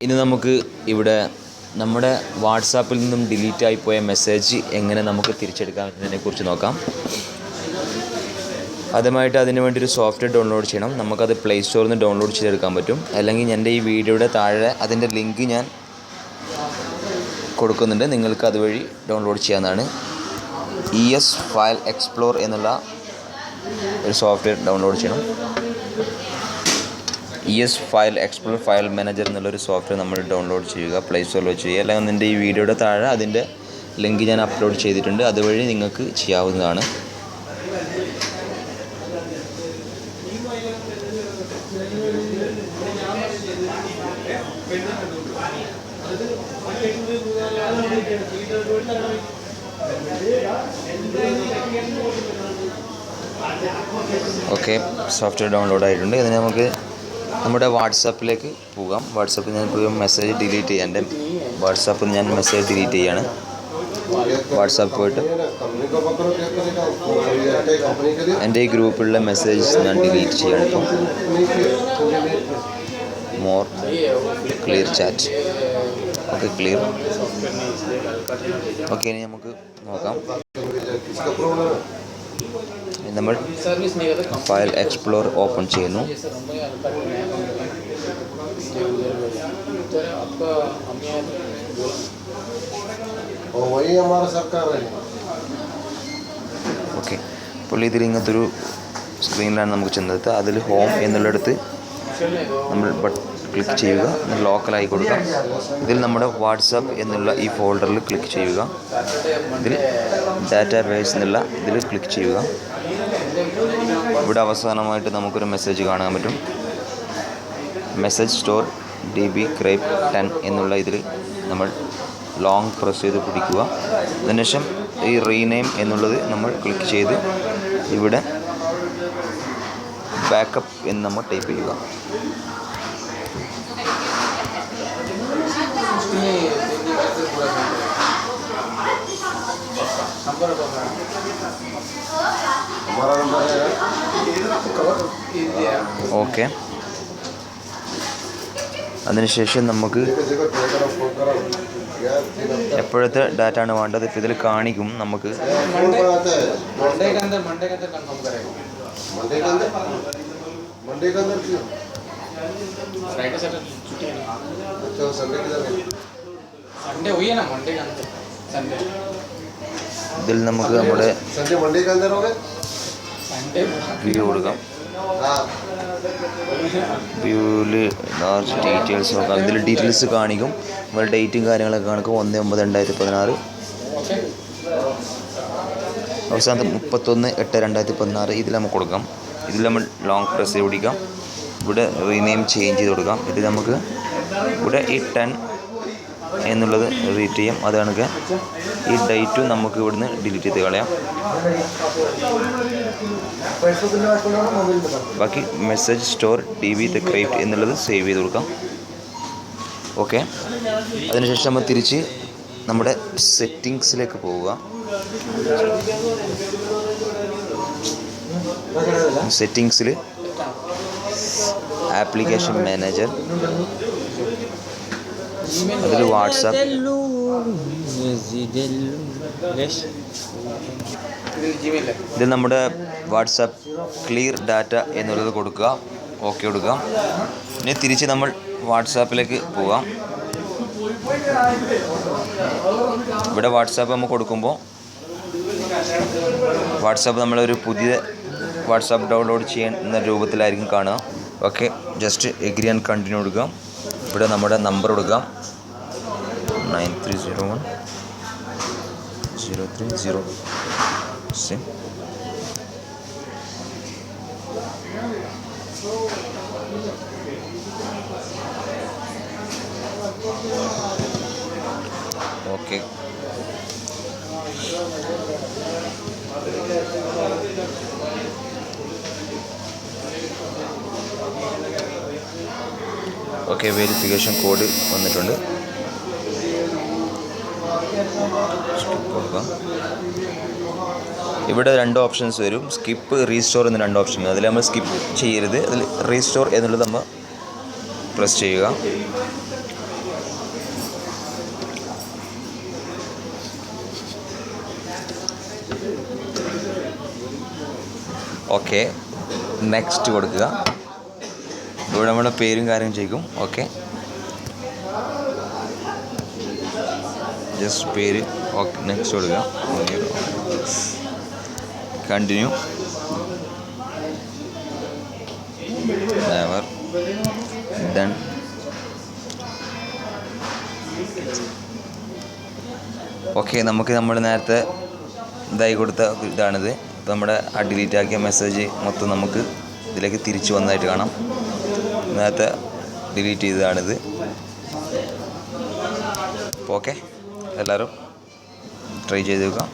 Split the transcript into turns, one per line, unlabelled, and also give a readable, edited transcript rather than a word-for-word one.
ഇനി നമുക്ക് ഇവിടെ നമ്മുടെ വാട്സാപ്പിൽ നിന്നും ഡിലീറ്റായി പോയ മെസ്സേജ് എങ്ങനെ നമുക്ക് തിരിച്ചെടുക്കാം എന്നതിനെക്കുറിച്ച് നോക്കാം. ആദ്യമായിട്ട് അതിന് വേണ്ടി ഒരു സോഫ്റ്റ്വെയർ ഡൗൺലോഡ് ചെയ്യണം. നമുക്കത് പ്ലേ സ്റ്റോറിൽ നിന്ന് ഡൗൺലോഡ് ചെയ്തെടുക്കാൻ പറ്റും. അല്ലെങ്കിൽ എൻ്റെ ഈ വീഡിയോയുടെ താഴെ അതിൻ്റെ ലിങ്ക് ഞാൻ കൊടുക്കുന്നുണ്ട്. നിങ്ങൾക്ക് അതുവഴി ഡൗൺലോഡ് ചെയ്യാവുന്നതാണ്. ES ഫയൽ എക്സ്പ്ലോർ എന്നുള്ള ഒരു സോഫ്റ്റ്വെയർ ഡൗൺലോഡ് ചെയ്യണം. ES file explore file manager എന്നുള്ളൊരു സോഫ്റ്റ്വെയർ നമ്മൾ ഡൗൺലോഡ് ചെയ്യുക, പ്ലേ സ്റ്റോറിൽ വെച്ച് ചെയ്യുക. അല്ലെങ്കിൽ എൻ്റെ ഈ വീഡിയോയുടെ താഴെ അതിൻ്റെ ലിങ്ക് ഞാൻ അപ്ലോഡ് ചെയ്തിട്ടുണ്ട്. അതുവഴി നിങ്ങൾക്ക് ചെയ്യാവുന്നതാണ്. ഓക്കെ, സോഫ്റ്റ്വെയർ ഡൗൺലോഡ് ആയിട്ടുണ്ട്. ഇതിന് നമുക്ക് നമ്മുടെ വാട്സാപ്പിലേക്ക് പോകാം. വാട്സാപ്പിൽ ഞാൻ ഇപ്പോൾ മെസ്സേജ് ഡിലീറ്റ് ചെയ്യാം. എൻ്റെ വാട്സാപ്പിൽ ഞാൻ മെസ്സേജ് ഡിലീറ്റ് ചെയ്യാണ്. വാട്സാപ്പ് പോയിട്ട് എൻ്റെ ഈ ഗ്രൂപ്പിലുള്ള മെസ്സേജസ് ഞാൻ ഡിലീറ്റ് ചെയ്യാണ്. ഇപ്പം more clear chat. Okay, clear. Okay, ഇനി നമുക്ക് നോക്കാം. നമ്മൾ ഫയൽ എക്സ്പ്ലോർ ഓപ്പൺ ചെയ്യുന്നു. ഓക്കെ, അപ്പോൾ ഇതിൽ ഇങ്ങനത്തെ ഒരു സ്ക്രീനിലാണ് നമുക്ക് ചെന്നത്. അതിൽ ഹോം എന്നുള്ളിടത്ത് നമ്മൾ ക്ലിക്ക് ചെയ്യുക. ലോക്കലായി കൊടുക്കാം. ഇതിൽ നമ്മുടെ വാട്സാപ്പ് എന്നുള്ള ഈ ഫോൾഡറിൽ ക്ലിക്ക് ചെയ്യുക. ഇതിൽ ഡാറ്റാബേസ് എന്നുള്ള ഇതിൽ ക്ലിക്ക് ചെയ്യുക. ഇവിടെ അവസാനമായിട്ട് നമുക്കൊരു മെസ്സേജ് കാണാൻ പറ്റും. മെസ്സേജ് സ്റ്റോർ DB ക്രൈപ്പ് 10 എന്നുള്ള ഇതിൽ നമ്മൾ ലോങ് പ്രസ് ചെയ്ത് പിടിക്കുക. അതിനുശേഷം ഈ റീനെയിം എന്നുള്ളത് നമ്മൾ ക്ലിക്ക് ചെയ്ത് ഇവിടെ ബാക്കപ്പ് എന്ന് നമ്മൾ ടൈപ്പ് ചെയ്യുക. ഓക്കെ, അതിനുശേഷം നമുക്ക് എപ്പോഴത്തെ ഡാറ്റ ആണ് വേണ്ടത് ഇപ്പോൾ ഇതിൽ കാണിക്കും. നമുക്ക് ഇതിൽ നമുക്ക് നമ്മുടെ വ്യൂ കൊടുക്കാം. വ്യൂവിൽ ലാർജ് ഡീറ്റെയിൽസ് നോക്കാം. ഇതിൽ ഡീറ്റെയിൽസ് കാണിക്കും. നമ്മുടെ ഡേറ്റും കാര്യങ്ങളൊക്കെ കാണിക്കും. 1/9/2016. അവസാനത്തെ 31/8/2016. ഇതിൽ നമുക്ക് കൊടുക്കാം. ഇതിൽ നമ്മൾ ലോങ് പ്രസ് ചെയ്ത് പിടിക്കാം. ഇവിടെ റീനെയിം ചേഞ്ച് ചെയ്ത് കൊടുക്കാം. ഇത് നമുക്ക് ഇവിടെ ഈ 10 എന്നുള്ളത് റീഡ് ചെയ്യാം. അതാണ് ഈ ഡേറ്റും നമുക്ക് ഇവിടുന്ന് ഡിലീറ്റ് ചെയ്ത് കളയാം. ബാക്കി മെസ്സേജ് സ്റ്റോർ DB ക്രൈപ്പ് എന്നുള്ളത് സേവ് ചെയ്ത് കൊടുക്കാം. ഓക്കെ, അതിനുശേഷം നമ്മൾ തിരിച്ച് നമ്മുടെ സെറ്റിങ്സിലേക്ക് പോവുക. സെറ്റിങ്സിൽ ആപ്ലിക്കേഷൻ മാനേജർ, അതിൽ വാട്സാപ്പ്, ഇതിൽ നമ്മുടെ വാട്സാപ്പ് ക്ലിയർ ഡാറ്റ എന്നുള്ളത് കൊടുക്കുക. ഓക്കെ കൊടുക്കുക. ഇനി തിരിച്ച് നമ്മൾ വാട്സാപ്പിലേക്ക് പോകാം. ഇവിടെ വാട്സാപ്പ് നമ്മൾ കൊടുക്കുമ്പോൾ വാട്സാപ്പ് നമ്മളൊരു പുതിയ വാട്സാപ്പ് ഡൗൺലോഡ് ചെയ്യുന്ന രൂപത്തിലായിരിക്കും കാണുക. Okay, just agree and continue കൊടുക്കുക. ഇവിടെ നമ്മുടെ നമ്പർ കൊടുക്കാം. 93010306. ഓക്കെ, ഓക്കെ, വെരിഫിക്കേഷൻ കോഡ് വന്നിട്ടുണ്ട്. കൊടുക്കാം. ഇവിടെ രണ്ട് ഓപ്ഷൻസ് വരും, സ്കിപ്പ്, റീസ്റ്റോർ എന്ന രണ്ട് ഓപ്ഷൻ. അതിൽ നമ്മൾ സ്കിപ്പ് ചെയ്യരുത്. അതിൽ റീസ്റ്റോർ എന്നുള്ളത് നമ്മൾ പ്രസ് ചെയ്യുക. ഓക്കെ, നെക്സ്റ്റ് കൊടുക്കുക. ഇവിടെ നമ്മുടെ പേരും കാര്യം ചെയ്യും. ഓക്കെ, ജസ്റ്റ് പേര്. ഓക്കെ, നെക്സ്റ്റ് കൊടുക്കുക. കണ്ടിന്യൂ. Never done. ഓക്കെ, നമുക്ക് നമ്മൾ നേരത്തെ ഇതായി കൊടുത്ത ഇതാണിത്. ഇപ്പോൾ നമ്മുടെ ആ ഡിലീറ്റ് ആക്കിയ മെസ്സേജ് മൊത്തം നമുക്ക് ഇതിലേക്ക് തിരിച്ചു വന്നതായിട്ട് കാണാം. നേരത്തെ ഡിലീറ്റ് ചെയ്തതാണിത്. ഓക്കെ, എല്ലാവരും ട്രൈ ചെയ്ത് നോക്കാം.